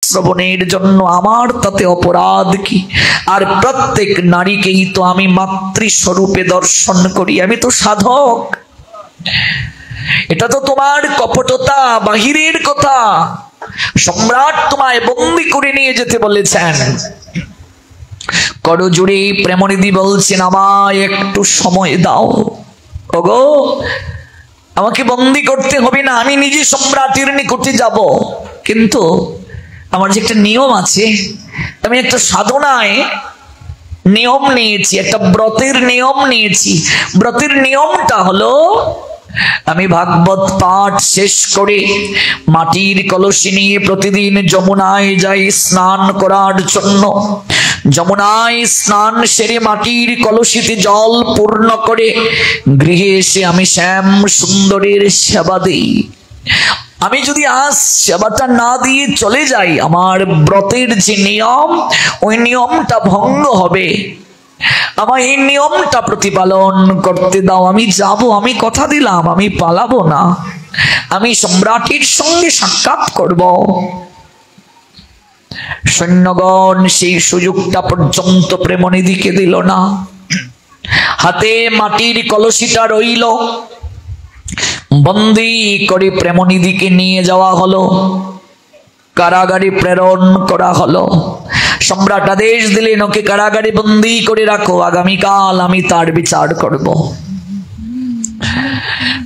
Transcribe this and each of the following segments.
শ্রবণের জন্য আমার তাতে অপরাধ কি? আর প্রত্যেক নারীকেই তো আমি মাতৃস্বরূপে দর্শন করি, আমি তো সাধক। এটা তো তোমার কপটতা, বাহিরের কথা। সম্রাট তোমায় বন্দি করে নিয়ে যেতে বলেছেন। করজোড়ে প্রেমনিধি বলছেন, আমায় একটু সময় দাও। ওগো, আমাকে বন্দি করতে হবে না, আমি নিজে সম্রাটের নিকটে যাব। কিন্তু আমার যে একটা নিয়ম আছে, আমি একটা সাধনায় নিয়ম নিয়েছি, একটা ব্রতের নিয়ম নিয়েছি। ব্রতের নিয়মটা হলো, আমি ভাগবত পাঠ শেষ করে মাটির কলসি নিয়ে প্রতিদিন যমুনায় যাই স্নান করার জন্য। যমুনায় স্নান সেরে মাটির কলসিতে জল পূর্ণ করে গৃহে এসে আমি শ্যাম সুন্দরের সেবা দিই। আমি যদি আজ সেবাটা না দিয়ে চলে যাই, আমার ব্রতের যে নিয়ম, ওই নিয়মটা ভঙ্গ হবে। আমার এই নিয়মটা প্রতিপালন করতে দাও। আমি যাব, আমি কথা দিলাম, আমি পালাবো না, আমি সম্রাটের সঙ্গে সাক্ষাৎ করব। সৈন্যগণ সেই সুযোগটা পর্যন্ত প্রেমনিধিকে দিল না। হাতে মাটির কলসিটা রইল। বন্দি করে প্রেমনিধিকে নিয়ে যাওয়া হলো, কারাগারে প্রেরণ করা হলো। সম্রাট আদেশ দিলেন, ওকে কারাগারে বন্দি করে রাখো, আগামীকাল আমি তার বিচার করব।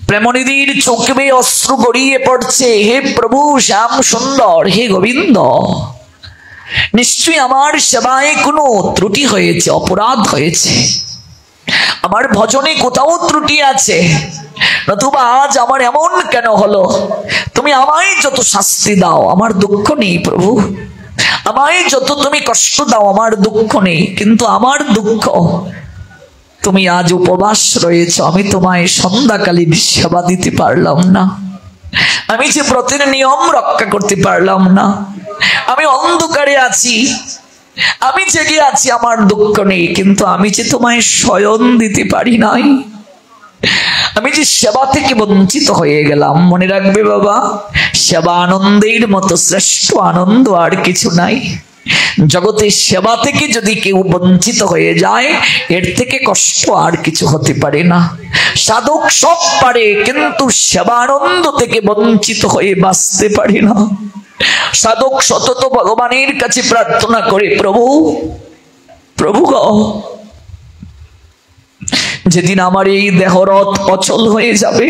প্রেমনিধির চোখে বেয়ে অশ্রু গড়িয়ে পড়ছে। হে প্রভু শ্যাম সুন্দর, হে গোবিন্দ, নিশ্চয়ই আমার সেবায় কোনো ত্রুটি হয়েছে, অপরাধ হয়েছে, আমার ভজনে কোথাও ত্রুটি আছে, নতুবা আজ আমার এমন কেন হলো? তুমি আমায় যত শাস্তি দাও আমার দুঃখ নেই প্রভু, আমায় যত তুমি কষ্ট দাও আমার দুঃখ নেই, কিন্তু আমার দুঃখ তুমি আজ উপবাস রয়েছ, আমি তোমায় সন্ধ্যাকালীন সেবা দিতে পারলাম না, আমি যে ব্রতের নিয়ম রক্ষা করতে পারলাম না, আমি অন্ধকারে আছি, আমি জেগে আছি, আমার দুঃখ নেই, কিন্তু আমি যে তোমায় শয়ন দিতে পারি নাই, আমি যে সেবা থেকে বঞ্চিত হয়ে গেলাম। মনে রাখবে বাবা, সেবা আনন্দের মতো শ্রেষ্ঠ আনন্দ আর কিছু নাই। জগতে সেবা থেকে যদি কেউ বঞ্চিত হয়ে যায়, এর থেকে কষ্ট আর কিছু হতে পারে না। সাধক সব পারে, কিন্তু সেবা আনন্দ থেকে বঞ্চিত হয়ে বাঁচতে পারে না। সাধক সতত ভগবানের কাছে প্রার্থনা করে, প্রভু প্রভু গো, যেদিন আমার এই দেহরথ অচল হয়ে যাবে,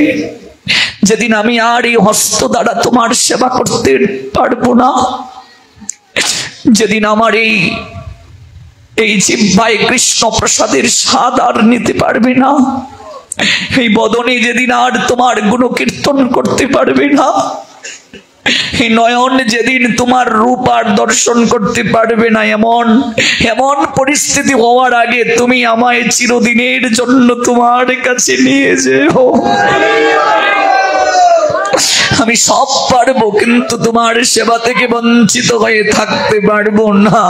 যেদিন আমি আর এই হস্ত দ্বারা তোমার সেবা করতে পারবো না, যেদিন আমার এই জিহ্বায় কৃষ্ণ প্রসাদের স্বাদ আর নিতে পারবে না, এই বদনে যেদিন আর তোমার গুণকীর্তন করতে পারবে না, এই নয়ন যেদিন তোমার রূপ আর দর্শন করতে পারবে না, এমন এমন পরিস্থিতি হওয়ার আগে তুমি আমায় চিরদিনের জন্য তোমার কাছে নিয়ে যেও। আমি সব পারবো, কিন্তু তোমার সেবা থেকে বঞ্চিত হয়ে থাকতে পারবো না।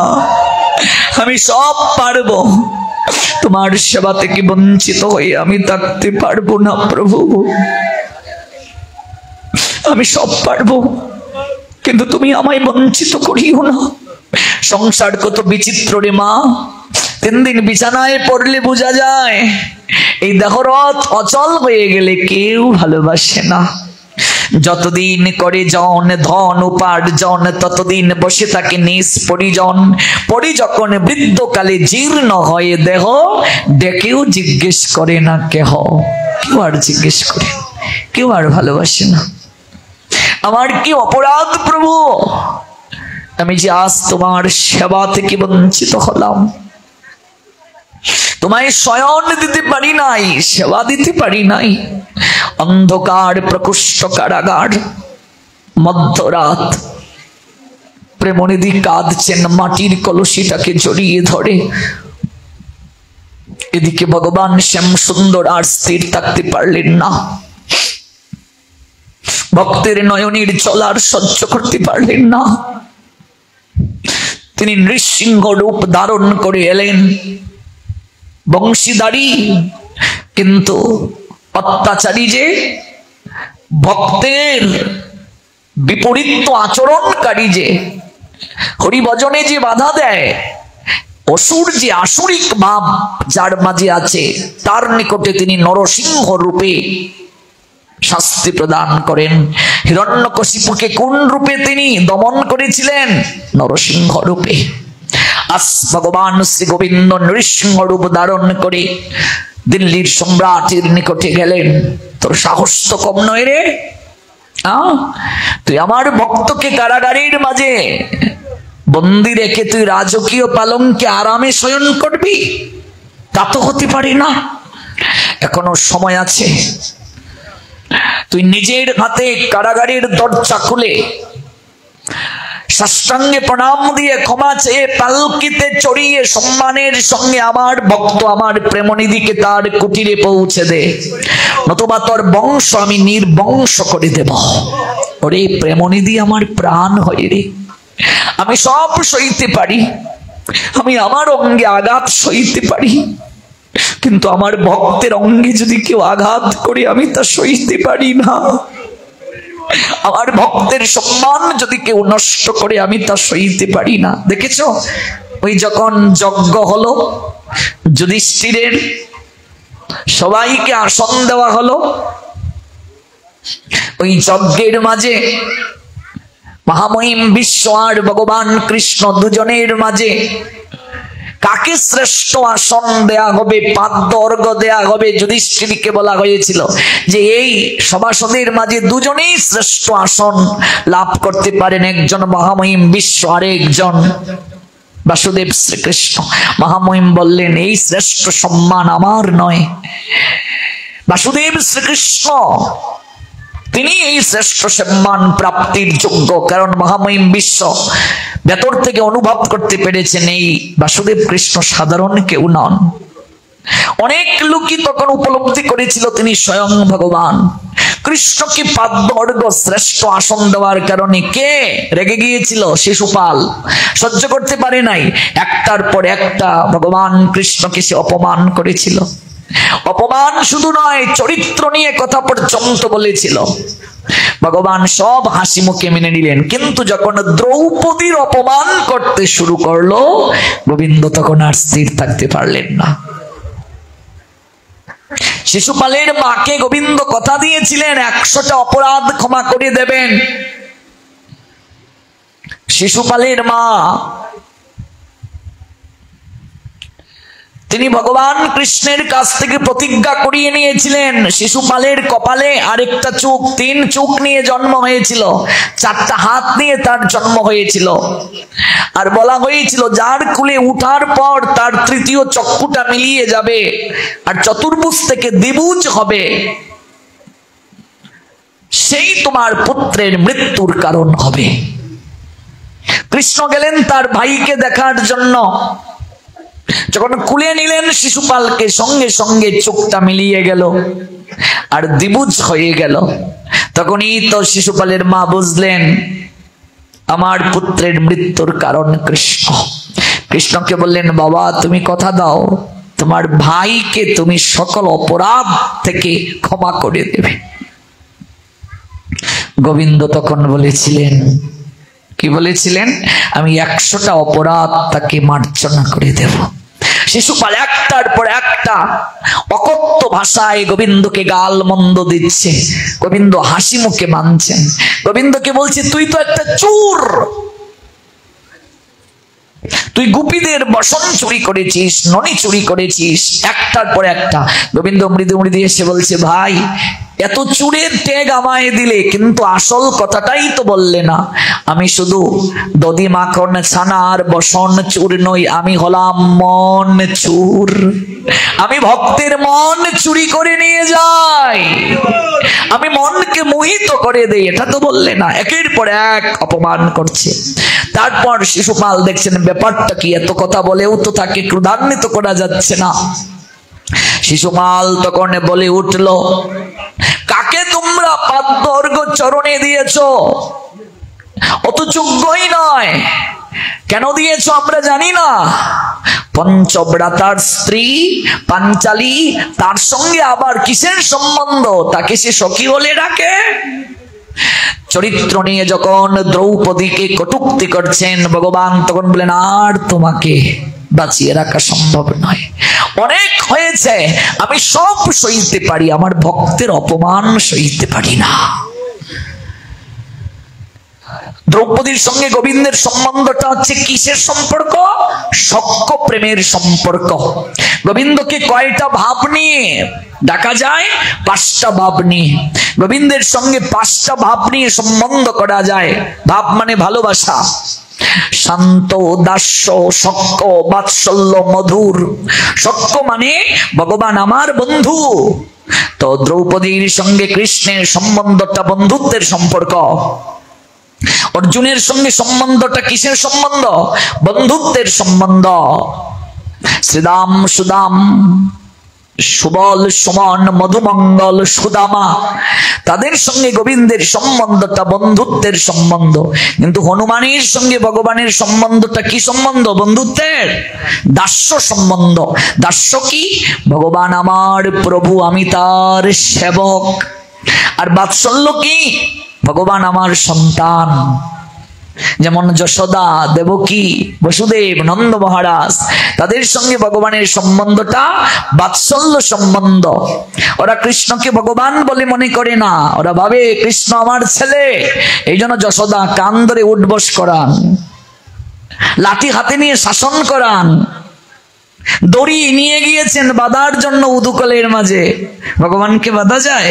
আমি সব পারবো, তোমার সেবা থেকে বঞ্চিত হয়ে আমি থাকতে পারবো না প্রভু। আমি সব পারবো, কিন্তু তুমি আমায় বঞ্চিত করিও না। সংসার কত বিচিত্র রে মা, 3 দিন বিছানায় পড়লে বোঝা যায়। এই দেহরথ অচল হয়ে গেলে কেউ ভালোবাসে না। যতদিন করে জন ধন উপার্জন, ততদিন বসে থাকে নিজ পরিজন। পরি যখন বৃদ্ধকালে জীর্ণ হয়ে দেহ, ডেকেও জিজ্ঞেস করে না কেহ। কেউ আর জিজ্ঞেস করে, কেউ আর ভালোবাসে না। আমার কি অপরাধ প্রভু, আমি যে আজ তোমার সেবা থেকে বঞ্চিত হলাম? তোমায় শয়ন দিতে পারি নাই, সেবা দিতে পারি নাই। অন্ধকার প্রকোষ্ঠ কারাগার, মধ্যরাত, প্রেমনিধি কাঁদছেন, মাটির কলসিটাকে জড়িয়ে ধরে। এদিকে ভগবান শ্যাম সুন্দর আর স্থির থাকতে পারলেন না, ভক্তের নয়নের জল সহ্য করতে পারলেন না। তিনি নৃসিংহ রূপ ধারণ করে এলেন, বংশীধারী কিন্তু অত্যাচারী, যে ভক্তের বিপরীত আচরণকারী, যে হরিভজনে যে বাধা দেয়, অসুর যে আসুরিক ভাব যার মাঝে আছে তার নিকটে তিনি নরসিংহ রূপে শাস্তি প্রদান করেন। হিরণ্যকশিপুকে কোন রূপে তিনি দমন করেছিলেন? নরসিংহ রূপে। আজ ভগবান শ্রী গোবিন্দ নৃসিংহ রূপ ধারণ করে দিল্লির সম্রাটের নিকটে গেলেন। তোর সাহস তো কম নয় রে, তুই আমার ভক্তকে কারাগারের মাঝে বন্দি রেখে তুই রাজকীয় পালঙ্কে আরামে শয়ন করবি? তা তো হতে পারে না, এখনো সময় আছে। তুই নিজের হাতে কারাগারের দরজা খুলে সাষ্টাঙ্গে প্রণাম দিয়ে ক্ষমা চেয়ে পালকিতে চড়িয়ে সম্মানের সঙ্গে আমার ভক্ত আমার প্রেমনিধিকে তার কুটিরে পৌঁছে দে, নতুবা তোর বংশ আমি নির্বংশ করে দেব। ওরে প্রেমনিধি আমার প্রাণ হয় রে, আমি সব সইতে পারি, আমি আমার অঙ্গে আঘাত সইতে পারি, কিন্তু আমার ভক্তের অঙ্গে যদি কেউ আঘাত করে আমি তা সইতে পারি না। আমার ভক্তের সম্মান যদি কেউ নষ্ট করে আমি তা সইতে পারি না। দেখেছো ওই যখন যজ্ঞ হলো, যুধিষ্ঠিরের সবাইকে আসন দেওয়া হলো, ওই যজ্ঞের মাঝে মহামহিম বিশ্ব আর ভগবান কৃষ্ণ দুজনের মাঝে কাকে শ্রেষ্ঠ আসন দেয়া হবে, পাদ্য অর্ঘ্য দেয়া হবে? যুধিষ্ঠিরকে বলা হয়েছিল যে এই সভাসদের মাঝে দুজনেই শ্রেষ্ঠ আসন লাভ করতে পারেন, একজন মহামহিম বিশ্ব আর একজন বাসুদেব শ্রীকৃষ্ণ। মহামহিম বললেন এই শ্রেষ্ঠ সম্মান আমার নয়, বাসুদেব শ্রীকৃষ্ণ তিনি এই শ্রেষ্ঠ সম্মান প্রাপ্তির যোগ্য, কারণ মহামহিম বিশ্ব ভেতর থেকে অনুভব করতে পেরেছেন এই বাসুদেব কৃষ্ণ সাধারণ কেউ নন। অনেক লোকই তখন উপলব্ধি করেছিল তিনি স্বয়ং ভগবান। কৃষ্ণকে পাদ্য অর্ঘ্য শ্রেষ্ঠ আসন দেওয়ার কারণে কে রেগে গিয়েছিল? শিশুপাল সহ্য করতে পারে নাই, একটার পর একটা ভগবান কৃষ্ণকে সে অপমান করেছিল। অপমান শুধু নয়, চরিত্র নিয়ে কথা পর্যন্ত বলেছিল। ভগবান সব হাসি মুখে মেনে নিলেন, কিন্তু যখন দ্রৌপদীর অপমান করতে শুরু করলো গোবিন্দ তখন আর স্থির থাকতে পারলেন না। শিশুপালের মাকে গোবিন্দ কথা দিয়েছিলেন 100টা অপরাধ ক্ষমা করে দেবেন। শিশুপালের মা তিনি ভগবান কৃষ্ণের কাছ থেকে প্রতিজ্ঞা করিয়ে নিয়েছিলেন। শিশুপালের কপালে আরেকটা চোখ, 3 চোখ নিয়ে জন্ম হয়েছিল, 4টা হাত নিয়ে তার জন্ম হয়েছিল, আর বলা হয়েছিল যার কুলে উঠার পর তার 3য় চক্ষুটা মিলিয়ে যাবে আর চতুর্ভুজ থেকে দ্বিভুজ হবে, সেই তোমার পুত্রের মৃত্যুর কারণ হবে। কৃষ্ণ গেলেন তার ভাইকে দেখার জন্য, যখন কুলে নিলেন শিশুপালকে সঙ্গে সঙ্গে চোখটা মিলিয়ে গেল আর দ্বিভুজ হয়ে গেল। তখনই তো শিশুপালের মা বুঝলেন আমার পুত্রের মৃত্যুর কারণ কৃষ্ণ। কৃষ্ণকে বললেন বাবা তুমি কথা দাও তোমার ভাইকে তুমি সকল অপরাধ থেকে ক্ষমা করে দেবে। গোবিন্দ তখন বলেছিলেন, কি বলেছিলেন? আমি 100টা অপরাধ তাকে মার্জনা করে দেব। শিশুপাল একটার পর একটা অকথ্য ভাষায় গোবিন্দকে গাল মন্দ দিচ্ছে, গোবিন্দ হাসি মুখে মানছেন। গোবিন্দকে বলছে তুই তো একটা চোর, তুই গোপীদের বসন চুরি করেছিস, ননি চুরি করেছিস, একটার পর একটা। গোবিন্দ মৃদু মৃদু এসে বলছে ভাই এত চুরের ট্যাগ আমায় দিলে কিন্তু আসল কথাটাই তো বললে না। আমি শুধু দধি মাখন ছানা আর বসন চুর নই, আমি হলাম মন চুর। আমি ভক্তের মন চুরি করে নিয়ে যাই, আমি মনকে মোহিত করে দেই, এটা তো বললে না। একের পর এক অপমান করছে। তারপর শিশুপাল দেখছেন ব্যাপারটা কি, এত কথা বলেও তো তাকে ক্রোধান্বিত করা যাচ্ছে না। শিশুপাল তখন বলে উঠল কাকে তোমরা পাদ্য অর্ঘ্য চরণে দিয়েছো? অত যোগ্যই নয়, কেন দিয়েছো আমরা জানি না। পঞ্চব্রাতার স্ত্রী পাঞ্চালী, তার সঙ্গে আবার কিসের সম্বন্ধ? তাকে সে সখী বলে ডাকে। চরিত্র নিয়ে যখন দ্রৌপদীকে কটূক্তি করছেন ভগবান, তখন বলেন আর তোমাকে বাঁচিয়ে রাখা সম্ভব নয়, অনেক হয়েছে, আমি সব সইতে পারি, আমার ভক্তের অপমান সইতে পারি না। দ্রৌপদীর সঙ্গে গোবিন্দের সম্বন্ধটা হচ্ছে কিসের সম্পর্ক? সখ্য প্রেমের সম্পর্ক। গোবিন্দকে কয়টা ভাব নিয়ে ডাকা যায়? 5টা ভাব নিয়ে। গোবিন্দের সঙ্গে 5টা ভাব নিয়ে সম্বন্ধ করা যায়। ভাব মানে ভালোবাসা, শান্ত, দাস্য, সখ্য, বাৎসল্য, মধুর। সখ্য মানে ভগবান আমার বন্ধু। তো দ্রৌপদীর সঙ্গে কৃষ্ণের সম্বন্ধটা বন্ধুত্বের সম্পর্ক। অর্জুনের সঙ্গে সম্বন্ধটা কিসের সম্বন্ধ? বন্ধুত্বের সম্বন্ধ। শ্রীদাম, সুদাম, সুবল, সুমন, মধুমঙ্গল, সুদামা, তাদের সঙ্গে গোবিন্দের সম্বন্ধটা বন্ধুত্বের সম্বন্ধ। কিন্তু হনুমানের সঙ্গে ভগবানের সম্বন্ধটা কি সম্বন্ধ? বন্ধুত্বের, দাস্য সম্বন্ধ। দাস্য কি? ভগবান আমার প্রভু, আমি তার সেবক। আর বাৎসল্য কি? ভগবান আমার সন্তান। যেমন যশোদা, দেবকী, বসুদেব, নন্দ মহারাজ, তাদের সঙ্গে ভগবানের সম্বন্ধটা বাৎসল্য সম্বন্ধ। ওরা কৃষ্ণকে ভগবান বলে মনে করে না, ওরা ভাবে কৃষ্ণ আমার ছেলে। এই জন্য যশোদা কান ধরে উঠবস করান, লাঠি হাতে নিয়ে শাসন করান, দড়ি নিয়ে গিয়েছেন বাঁধার জন্য উদুকলের মাঝে। ভগবানকে বাঁধা যায়?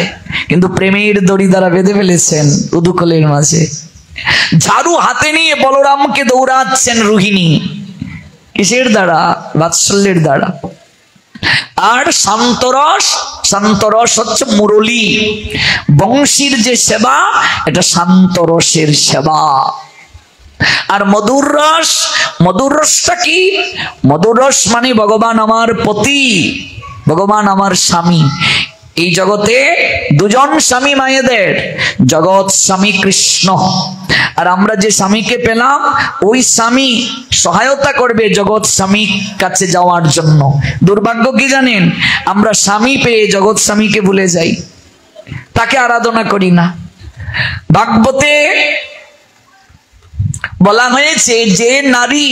কিন্তু প্রেমের দড়ি দ্বারা বেঁধে ফেলেছেন উদুকলের মাঝে। ঝাড়ু হাতে নিয়ে বলরামকে দৌড়াচ্ছেন রোহিণী, কিসের দ্বারা? বাৎসল্যের দ্বারা। আর শান্তরস, শান্তরস হচ্ছে মুরলী, বংশীর যে সেবা, এটা শান্তরসের সেবা। আর মধুর রস, মধুর রসটা কি? মধুর রস মানে ভগবান আমার পতি, ভগবান আমার স্বামী। এই জগতে দুজন স্বামী মায়েদের, জগৎ স্বামী কৃষ্ণ। আর আমরা যে স্বামীকে পেলাম, ওই স্বামী সহায়তা করবে জগৎ স্বামী কাছে যাওয়ার জন্য। দুর্ভাগ্য কি জানেন? আমরা স্বামী পেয়ে জগৎ স্বামীকে ভুলে যাই, তাকে আরাধনা করি না। ভাগবতে বলা হয়েছে যে নারী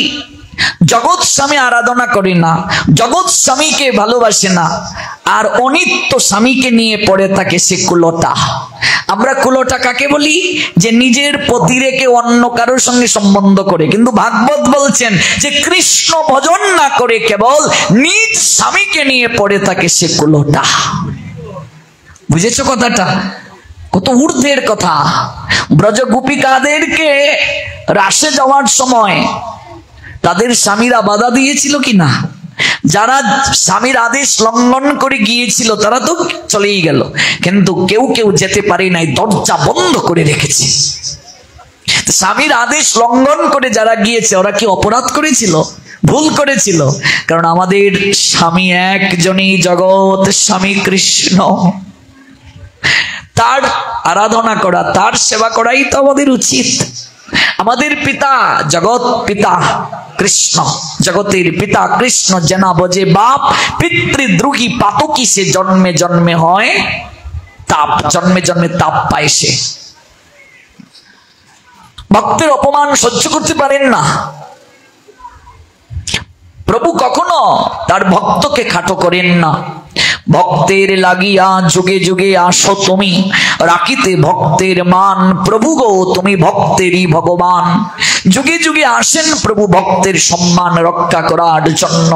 জগৎ স্বামী আরাধনা করে না, জগৎ স্বামীকে ভালোবাসে না, আর অনিত্য স্বামীকে নিয়ে পড়ে থাকে, সে কুলটা। আমরা কুলটা কাকে বলি? যে নিজের পতি রেখে অন্য কারোর সঙ্গে সম্বন্ধ করে। কিন্তু ভাগবত বলছেন যে কৃষ্ণ ভজন না করে কেবল নিজ স্বামীকে নিয়ে পড়ে থাকে, সে কুলটা। বুঝেছো কথাটা? কত ঊর্ধ্বের কথা। ব্রজ গোপিকাদেরকে রাসে যাওয়ার সময় তাদের স্বামীরা বাধা দিয়েছিল কিনা? যারা স্বামীর আদেশ লঙ্ঘন করে গিয়েছিল তারা তো চলেই গেল, কিন্তু কেউ কেউ যেতে পারে নাই, দরজা বন্ধ করে রেখেছে। স্বামীর আদেশ লঙ্ঘন করে যারা গিয়েছে, ওরা কি অপরাধ করেছিল? ভুল করেছিল। কারণ আমাদের স্বামী একজনই, জগৎ স্বামী কৃষ্ণ। তার আরাধনা করা, তার সেবা করাই তো আমাদের উচিত। আমাদের পিতা জগৎ পিতা কৃষ্ণ, জগতের পিতা কৃষ্ণ। জেনা বজে বাপ, পিতৃদ্রোহী পাতকী সে জন্মে জন্মে হয় তাপ, জন্মে জন্মে তাপ পায় সে। ভক্তের অপমান সহ্য করতে পারেন না প্রভু, কখনো তার ভক্তকে খাটো করেন না। ভক্তের লাগিয়া যুগে যুগে আসো তুমি, রাখিতে ভক্তের মান। প্রভু গো তুমি ভক্তেরই ভগবান। যুগে যুগে আসেন প্রভু ভক্তের সম্মান রক্ষা করার জন্য।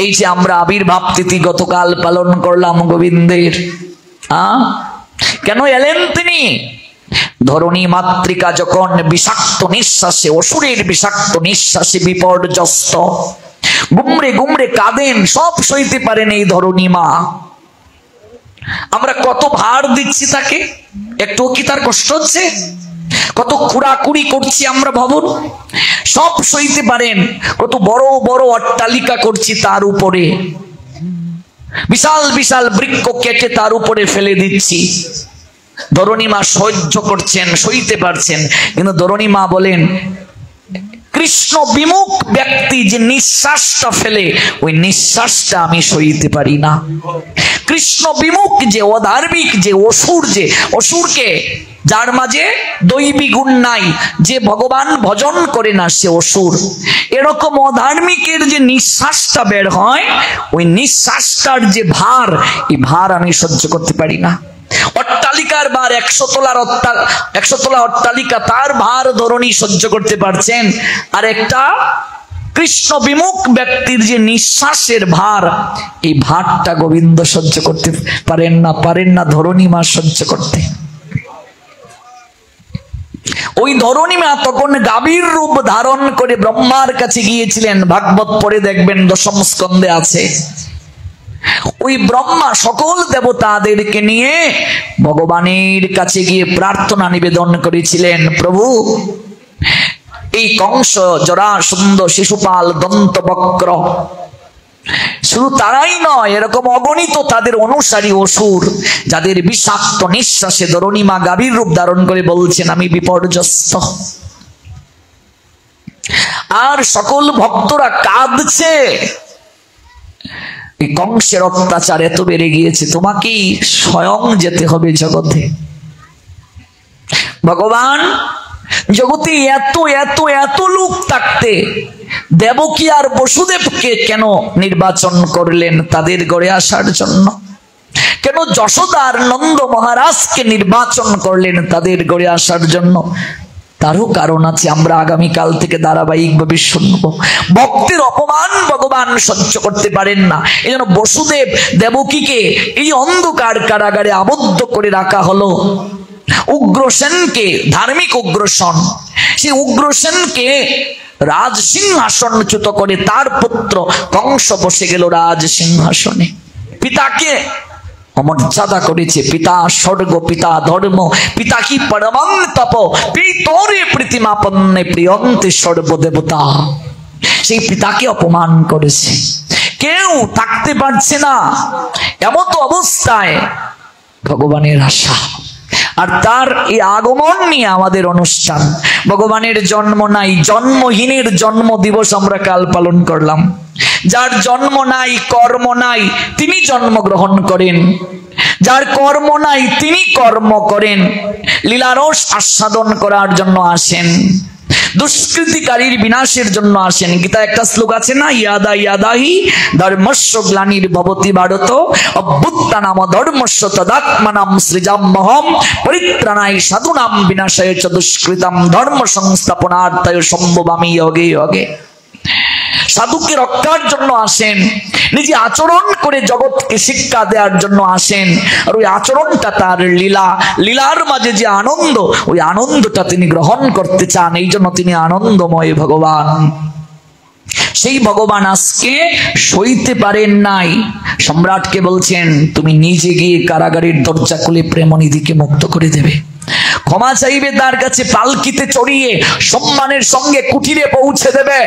এই যে আমরা আবির্ভাব তিথি গতকাল পালন করলাম গোবিন্দের, কেন এলেন তিনি? ধরণী মাতৃকা যখন বিষাক্ত নিঃশ্বাসে, অসুরের বিষাক্ত নিঃশ্বাসে বিপর্যস্ত, গুমরে গুমরে কাঁদেন, সব সইতে পারেন এই ধরণী মা। আমরা কত ভার দিচ্ছি তাকে, একটু কি তার কষ্ট হচ্ছে? কত কুড়াকুড়ি করছি আমরা ভবন, সব সইতে পারেন। কত বড় বড় অট্টালিকা করছি তার উপরে, বিশাল বিশাল বৃক্ষ কেটে তার উপরে ফেলে দিচ্ছি। ধরণী মা সহ্য করছেন, সইতে পারছেন। কিন্তু ধরণী মা বলেন, কৃষ্ণ বিমুখ ব্যক্তি যে নিঃশ্বাসটা ফেলে, ওই নিঃশ্বাসটা আমি সইতে পারি না। কৃষ্ণ বিমুখ যে অধার্মিক যে অসুরকে যার মাঝে দৈবী গুণ নাই, যে ভগবান ভজন করে না সে অসুর। এরকম অধার্মিকের যে নিঃশ্বাসটা বের হয়, ওই নিঃশ্বাসটার যে ভার, এই ভার আমি সহ্য করতে পারি না। অট্টালিকার ভার, 100 তলা অট্টালিকা, তার ভার ধরনী সহ্য করতে পারছেন, আর একটা কৃষ্ণ বিমুখ ব্যক্তির যে নিঃশ্বাসের ভার, এই ভারটা গোবিন্দ সহ্য করতে পারেন না ধরণী মা সহ্য করতে। ওই ধরণী মা তখন গাভীর রূপ ধারণ করে ব্রহ্মার কাছে গিয়েছিলেন। ভাগবত পড়ে দেখবেন, দশম স্কন্ধে আছে। ওই ব্রহ্মা সকল দেবতাদেরকে নিয়ে ভগবানের কাছে গিয়ে প্রার্থনা নিবেদন করেছিলেন, প্রভু এই কংস, জরাসন্ধ, শিশুপাল, দন্তবক্র, শুধু তারাই নয়, এরকম অগণিত তাদের অনুসারী অসুর, যাদের বিষাক্ত নিঃশ্বাসে ধরণীমা গাভীর রূপ ধারণ করে বলছেন আমি বিপর্যস্ত। আর সকল ভক্তরা কাঁদছে, এই কংসের অত্যাচার এত বেড়ে গিয়েছে, তোমাকেই স্বয়ং যেতে হবে জগতে। ভগবান জগতে এত এত এত লোক থাকতে দেবকী আর বসুদেবকে কেন নির্বাচন করলেন তাদের গড়ে আসার জন্য? কেন যশোদা আর নন্দ মহারাজকে নির্বাচন করলেন তাদের গড়ে আসার জন্য? তারও কারণ আছে, আমরা আগামীকাল থেকে ধারাবাহিকভাবে শুনবো। ভক্তের অপমান ভগবান সহ্য করতে পারেন না, এই জন্য বসুদেব দেবকীকে এই অন্ধকার কারাগারে আবদ্ধ করে রাখা হলো। উগ্রসেনকে, ধার্মিক উগ্রসেন, সেই উগ্রসেনকে রাজ সিংহাসনচ্যুত করে তার পুত্র কংস বসে গেল রাজ সিংহাসনে। পিতাকে অমর্যাদা করেছে, পিতা স্বর্গ, পিতা ধর্ম, পিতা কি পরমং তপ, পিতরে প্রীতিমাপন্নে প্রিয়ন্তে সর্বদেবতা। সেই পিতাকে অপমান করেছে, কেউ থাকতে পারছে না। এমন তো অবস্থায় ভগবানের আশা, আর তার এই আগমন নিয়ে আমাদের অনুষ্ঠান। ভগবানের জন্ম নাই, জন্মহীনের জন্ম দিবস আমরা কাল পালন করলাম। যার জন্ম নাই, কর্ম নাই, তিনি জন্মগ্রহণ করেন। যার কর্ম নাই তিনি কর্ম করেন, লীলারস আস্বাদন করার জন্য আসেন, দুষ্কৃতিকারীর বিনাশের জন্য আসেন। গীতা একটা শ্লোক আছে না, ইয়াদা ইয়াদাহি ধর্মস্য গ্লানির ভবতি ভারত অভ্যুত্থানাম ধর্মস্য তদাত্মানাম সৃজাম্যহম পরিত্রাণায় সাধুনাম বিনাশায় চ দুষ্কৃতাম ধর্ম সংস্থাপনার্থায় সম্ভবামি যোগে যোগে। সাধুকে রক্ষার জন্য আসেন, নিজে আচরণ করে জগৎকে শিক্ষা দেওয়ার জন্য আসেন। আর ওই আচরণটা তার লীলা, লীলার মাঝে যে আনন্দ, ওই আনন্দটা তিনি গ্রহণ করতে চান, এই জন্য তিনি আনন্দময় ভগবান। সেই ভগবান আজকে সইতে পারেন নাই, সম্রাটকে বলছেন তুমি নিজে গিয়ে কারাগারের দরজা খুলে প্রেমনিধিকে মুক্ত করে দেবে, ক্ষমা চাইবে তার কাছে, পালকিতে চড়িয়ে সম্মানের সঙ্গে কুটিরে পৌঁছে দেবে,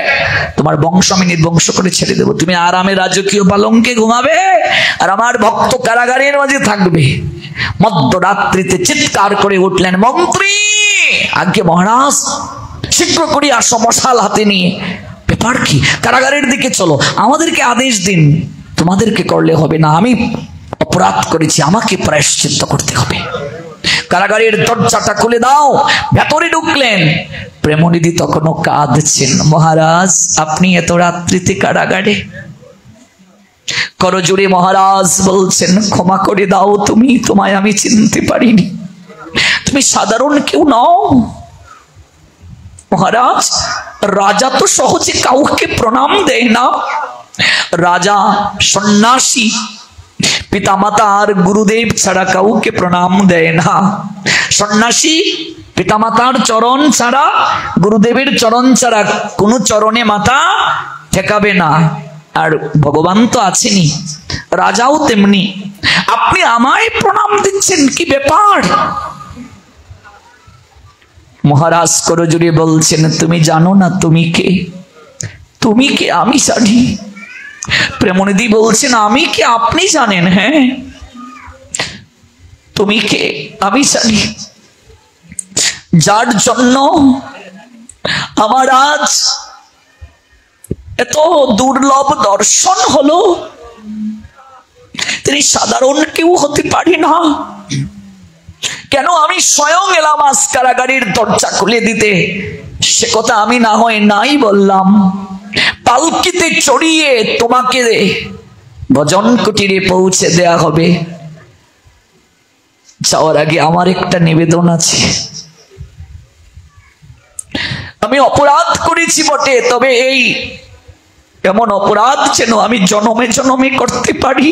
তোমার বংশ আমি নির্বংশ করে ছেড়ে দেবো, তুমি আরামে রাজকীয় পালঙ্কে ঘুমাবে আর আমার ভক্ত কারাগারের মাঝে থাকবে। মধ্যরাত্রিতে চিৎকার করে উঠলেন মন্ত্রী, আগে মহারাজ শীঘ্র করে আসো মশাল হাতে নিয়ে। ব্যাপার কি? কারাগারের দিকে চলো, আমাদেরকে আদেশ দিন, তোমাদেরকে করলে হবে না, আমি অপরাধ করেছি, আমাকে প্রায়শ্চিত্ত করতে হবে। কারাগারের দরজাটা খুলে দাও। ভেতরে ঢুকলেন, প্রেমনিধি তখনও কাঁদছেন, মহারাজ আপনি এত রাত্রিতে কারাগারে? করজোড়ে মহারাজ বলছেন ক্ষমা করে দাও, তুমি, তোমায় আমি চিনতে পারিনি, তুমি সাধারণ কেউ নও। মহারাজ রাজা তো সহজে কাউকে প্রণাম দেয় না, রাজা সন্ন্যাসী, পিতামাতা আর গুরুদেব ছাড়া কাউকে প্রণাম দেয় না। সন্ন্যাসী পিতামাতার চরণ ছাড়া, গুরুদেবের চরণ ছাড়া কোনো চরণে মাথা ঠেকাবে না। আর ভগবান তো আছেনই, রাজাও তেমনি। আপনি আমায় প্রণাম দিচ্ছেন, কি ব্যাপার? মহারাজ করজোড়ে বলছেন তুমি জানো না তুমি কে? তুমি কে আমি জানি। প্রেমনিধি বলছেন আমি কে আপনি জানেন? হ্যাঁ, তুমি কে আমি জানি, যার জন্য আমার আজ এত দুর্লভ দর্শন হলো, তিনি সাধারণ কেউ হতে পারি না? কেন আমি স্বয়ং এলাম আজ কারাগারের দরজা খুলে দিতে? সে কথা আমি না হয় নাই বললাম, পালকিতে চড়িয়ে তোমাকে ভজন কুটিরে পৌঁছে দেয়া হবে। যাওয়ার আগে আমার একটা নিবেদন আছে। আমি অপরাধ করেছি বটে, তবে এই এমন অপরাধ যেন আমি জনমে জনমে করতে পারি।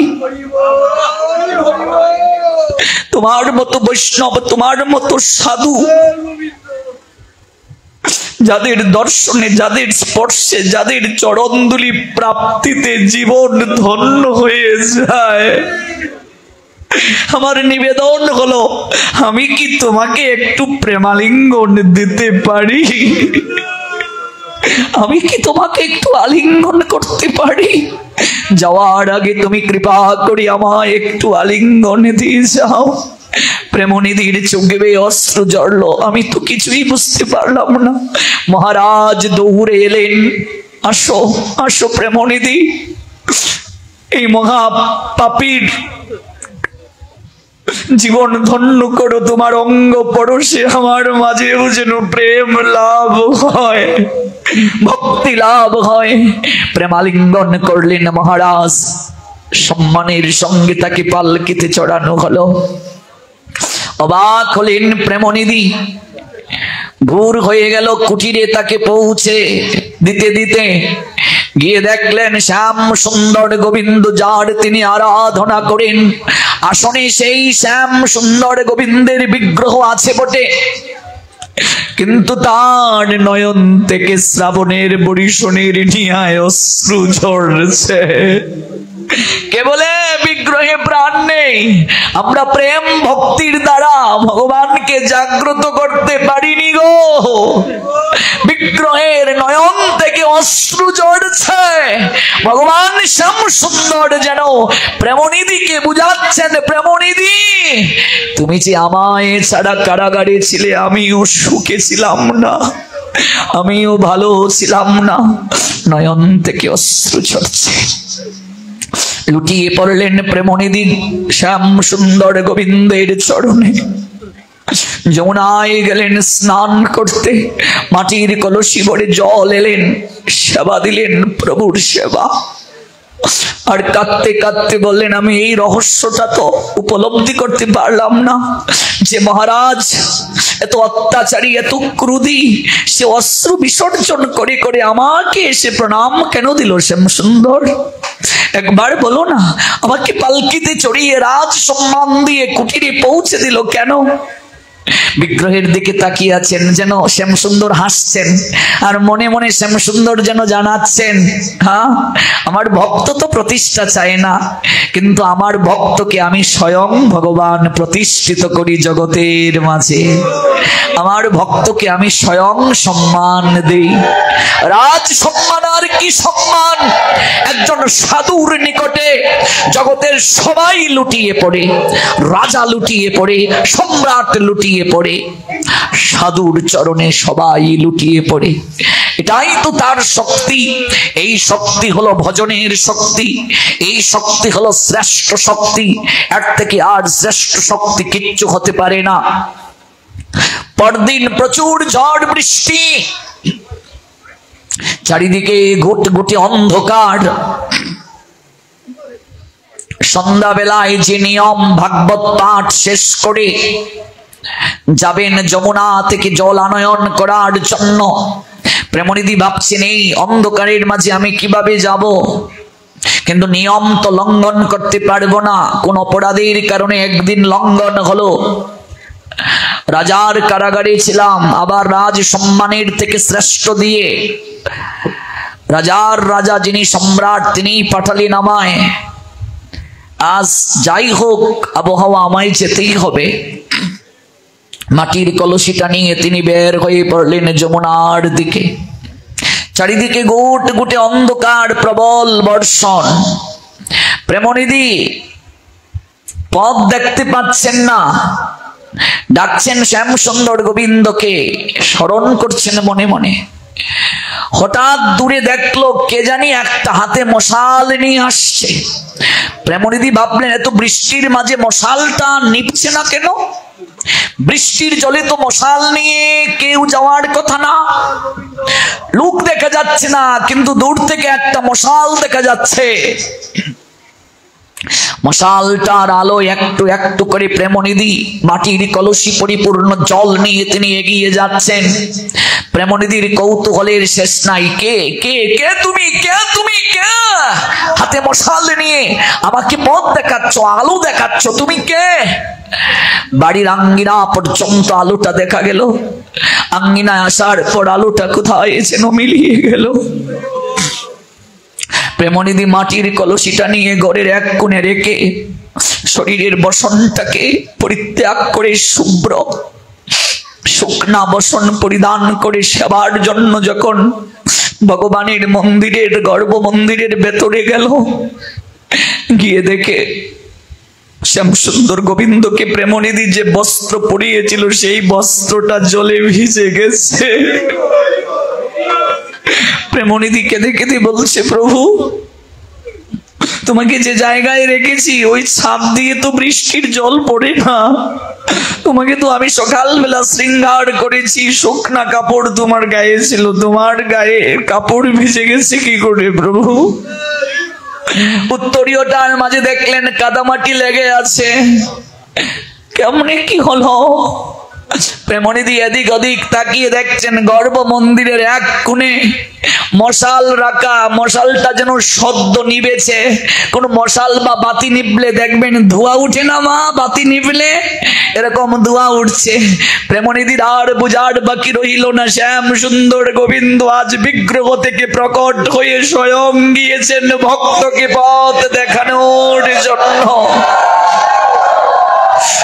তোমার মতো বৈষ্ণব, তোমার মতো সাধু, যাদের দর্শনে, যাদের স্পর্শে, যাদের চরণধুলি প্রাপ্তিতে জীবন ধন্য হয়ে যায়, আমার নিবেদন হলো, আমি কি তোমাকে একটু প্রেমালিঙ্গন দিতে পারি? আমি কি তোমাকে একটু আলিঙ্গন করতে পারি? যাওয়ার আগে তুমি কৃপা করে আমায় একটু আলিঙ্গন দিয়ে যাও। প্রেমনিধির চোখে বেয়ে অশ্রু ঝরলো। আমি তো কিছুই বুঝতে পারলাম না। মহারাজ দৌড়ে এলেন, আসো আসো প্রেমনিধি, এই মহা পাপীর জীবন ধন্য করো, তোমার অঙ্গ পরশে আমার মাঝেও যেন প্রেম লাভ হয়, ভক্তি লাভ হয়। প্রেমালিঙ্গন করলেন মহারাজ, সম্মানের সঙ্গে তাকে পালকিতে চড়ানো হলো। অবাক হলেন প্রেমনিধি। ভোর হয়ে গেল, কুটিরে তাকে পৌঁছে দিতে দিতে গিয়ে দেখলেন শ্যাম সুন্দর গোবিন্দ, যার তিনি আরাধনা করেন, আসনে সেই শ্যাম সুন্দর গোবিন্দের বিগ্রহ আছে বটে, কিন্তু তার নয়ন থেকে শ্রাবণের বরিশনের নিয়ায় অশ্রু ঝরছে। কেবলে বিগ্রহে প্রাণ নেই। আমরা প্রেম ভক্তির দ্বারা ভগবানকে জাগ্রত করতে পারিনি গো। বিগ্রহের নয়ন থেকে অশ্রু ঝরছে। ভগবান শ্যাম সুন্দর যেন প্রেমনিধিকে বুঝাচ্ছেন, প্রেমনিধি তুমি যে আমায় ছাড়া কারাগারে ছিলে, আমিও সুখে ছিলাম না, আমিও ভালো ছিলাম না। নয়ন থেকে অশ্রু ঝরছে। লুটিয়ে পড়লেন প্রেমনিধি শ্যাম সুন্দর গোবিন্দের চরণে। যমুনায় গেলেন স্নান করতে, মাটির কলসি ভরে জল এলেন, সেবা দিলেন, প্রভুর সেবা। আর কাঁদতে কাঁদতে বললেন, আমি এই রহস্যটা তো উপলব্ধি করতে পারলাম না যে মহারাজ এত অত্যাচারী, এত ক্রোধী, সে অশ্রু বিসর্জন করে করে আমাকে এসে প্রণাম কেন দিল? শ্যাম সুন্দর একবার বলো না, আমাকে পালকিতে চড়িয়ে রাজ সম্মান দিয়ে কুটিরে পৌঁছে দিল কেন? বিগ্রহের দিকে তাকিয়ে আছেন, যেন শ্যাম সুন্দর হাসছেন, আর মনে মনে শ্যাম সুন্দর যেন জানাচ্ছেন, হ্যাঁ আমার ভক্ত তো প্রতিষ্ঠা চায় না, কিন্তু আমার ভক্তকে আমি স্বয়ং ভগবান প্রতিষ্ঠিত করি জগতের মাঝে। আমার ভক্তকে আমি স্বয়ং সম্মান দেই। রাজ সম্মান আর কি সম্মান? একজন সাধুর নিকটে জগতের সবাই লুটিয়ে পড়ে, রাজা লুটিয়ে পড়ে, সম্রাট লুটিয়ে পড়ে, সাধুর চরণে সবাই লুটিয়ে পড়ে। এটাই তো তার শক্তি। এই শক্তি হলো ভজনের শক্তি, এই শক্তি হলো শ্রেষ্ঠ শক্তি। এর থেকে আর শ্রেষ্ঠ শক্তি কিচ্ছু হতে পারে না। পরদিন প্রচুর ঝড় বৃষ্টি, চারিদিকে ঘুটঘুটে অন্ধকার। সন্ধ্যাবেলায় যে নিয়ম ভাগবত পাঠ শেষ করে যাবেন যমুনা থেকে জল আনয়ন করার জন্য, প্রেমনিধি ভাবছেন এই অন্ধকারের মাঝে আমি কিভাবে যাব, কিন্তু নিয়ম তো লঙ্ঘন করতে পারবো না। কোন অপরাধের কারণে একদিন লঙ্ঘন হলো, রাজার কারাগারে ছিলাম, আবার রাজ সম্মানের থেকে শ্রেষ্ঠ দিয়ে রাজার রাজা যিনি সম্রাট তিনি পাঠালেন আমায়। আজ যাই হোক আবহাওয়া আমায় যেতেই হবে। মাটির কলসিটা নিয়ে তিনি বের হয়ে পড়লেন যমুনার দিকে। চারিদিকে গুট গুটে অন্ধকার, প্রবল বর্ষণ। প্রেমনিধি পথ দেখতে পাচ্ছেন না, ডাকছেন শ্যাম সুন্দর গোবিন্দকে, স্মরণ করছেন মনে মনে। হঠাৎ দূরে দেখলো কে জানি একটা হাতে মশাল নিয়ে আসছে। প্রেমনিধি ভাবলেন এত বৃষ্টির মাঝে মশালটা নিভছে না কেন? বৃষ্টির জলে তো মশাল নিয়ে কেউ যাওয়ার কথা না, লোক দেখা যাচ্ছে না, কিন্তু দূর থেকে একটা মশাল দেখা যাচ্ছে। মশালটার আলো একটু একটু করে প্রেমনিধি মাটির কলসি পরিপূর্ণ জল নিয়ে তিনি এগিয়ে যাচ্ছেন। প্রেমনিধির কৌতূহলের শেষ নাই। কে কে কে তুমি, কে তুমি, কে হাতে মশাল নিয়ে আমাকে পথ দেখাচ্ছ, আলো দেখাচ্ছ, তুমি কে? বাড়ির আঙ্গিনা পর্যন্ত আলোটা দেখা গেল, আঙ্গিনায় আসার পর আলোটা কোথায় যেন মিলিয়ে গেল। প্রেমনিধি মাটির কলসিটা নিয়ে ঘরের এক কোণে রেখে শরীরের বসনটাকে পরিত্যাগ করে শুভ্র শুকনা বসন পরিধান করে সেবার জন্য যখন ভগবানের মন্দিরের গর্ভ মন্দিরের ভেতরে গেল, গিয়ে দেখে শ্যামসুন্দর গোবিন্দকে প্রেমনিধি যে বস্ত্র পরিয়েছিল সেই বস্ত্রটা জলে ভিজে গেছে। প্রেমনিধি কেঁদে কেঁদে বলছে, প্রভু তোমাকে যে জায়গায় রেখেছি ওই ছাদ দিয়ে তো বৃষ্টির জল পড়ে না, তোমাকে তো আমি সকালবেলা শৃঙ্গার করেছি, শুকনা কাপড় তোমার গায়ে ছিল, তোমার গায়ে কাপড় ভিজে গেছে কি করে প্রভু? উত্তরীয়টার মাঝে দেখলেন কাদামাটি লেগে আছে, কেমনে কি হলো? প্রেমনিধি এদিক ওদিক তাকিয়ে দেখছেন গর্ভ মন্দিরের এক কোণে মশাল রাখা, মশালটা যেন সদ্য নিবেছে। কোন মশাল বা বাতি নিবলে দেখবেন ধোঁয়া উঠে না মা, বাতি নিবলে এরকম ধোঁয়া উঠছে। প্রেমনিধির আর বুঝার বাকি রইল না, শ্যাম সুন্দর গোবিন্দ আজ বিগ্রহ থেকে প্রকট হয়ে স্বয়ং গিয়েছেন ভক্তকে পথ দেখানোর জন্য।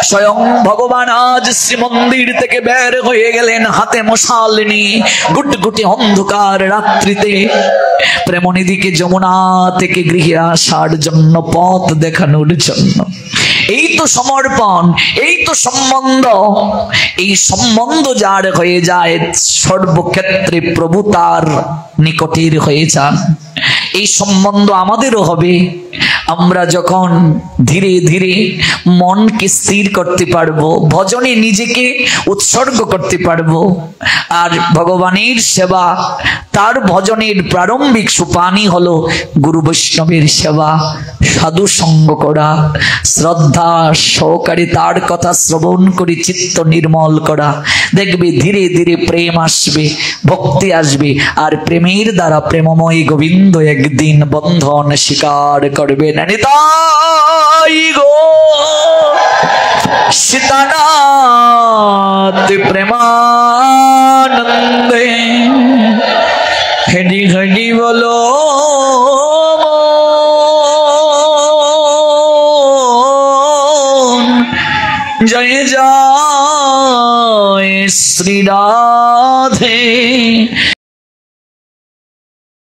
স্বয়ং ভগবান আজ শ্রীমন্দির থেকে বের হয়ে গেলেন হাতে মশাল নিয়ে। গুটগুটি অন্ধকার রাত্রিতে প্রেমনিধিকে যমুনা থেকে গৃহে আসার জন্য, পথ দেখানোর জন্য। এই তো সমর্পণ, এই তো সম্বন্ধ। এই সম্বন্ধ যার হয়ে যায় সর্বক্ষেত্রে প্রভু তার নিকটের হয়ে যান। এই সম্বন্ধ আমাদেরও হবে। আমরা যখন ধীরে ধীরে মনকে স্থির করতে পারবো, ভজনে নিজেকে উৎসর্গ করতে পারবো, আর ভগবানের সেবা, তার ভজনের প্রারম্ভিক সোপানই হলো গুরু বৈষ্ণবের সেবা, সাধু সঙ্গ করা, শ্রদ্ধা সহকারে তার কথা শ্রবণ করে চিত্ত নির্মল করা। দেখবে ধীরে ধীরে প্রেম আসবে, ভক্তি আসবে, আর প্রেমের দ্বারা প্রেমময় গোবিন্দ একদিন বন্ধন স্বীকার করবেন। নিতাই গো সীতানাথ প্রেমানন্দে, হরি হরি বলো জয় জয় শ্রী রাধে।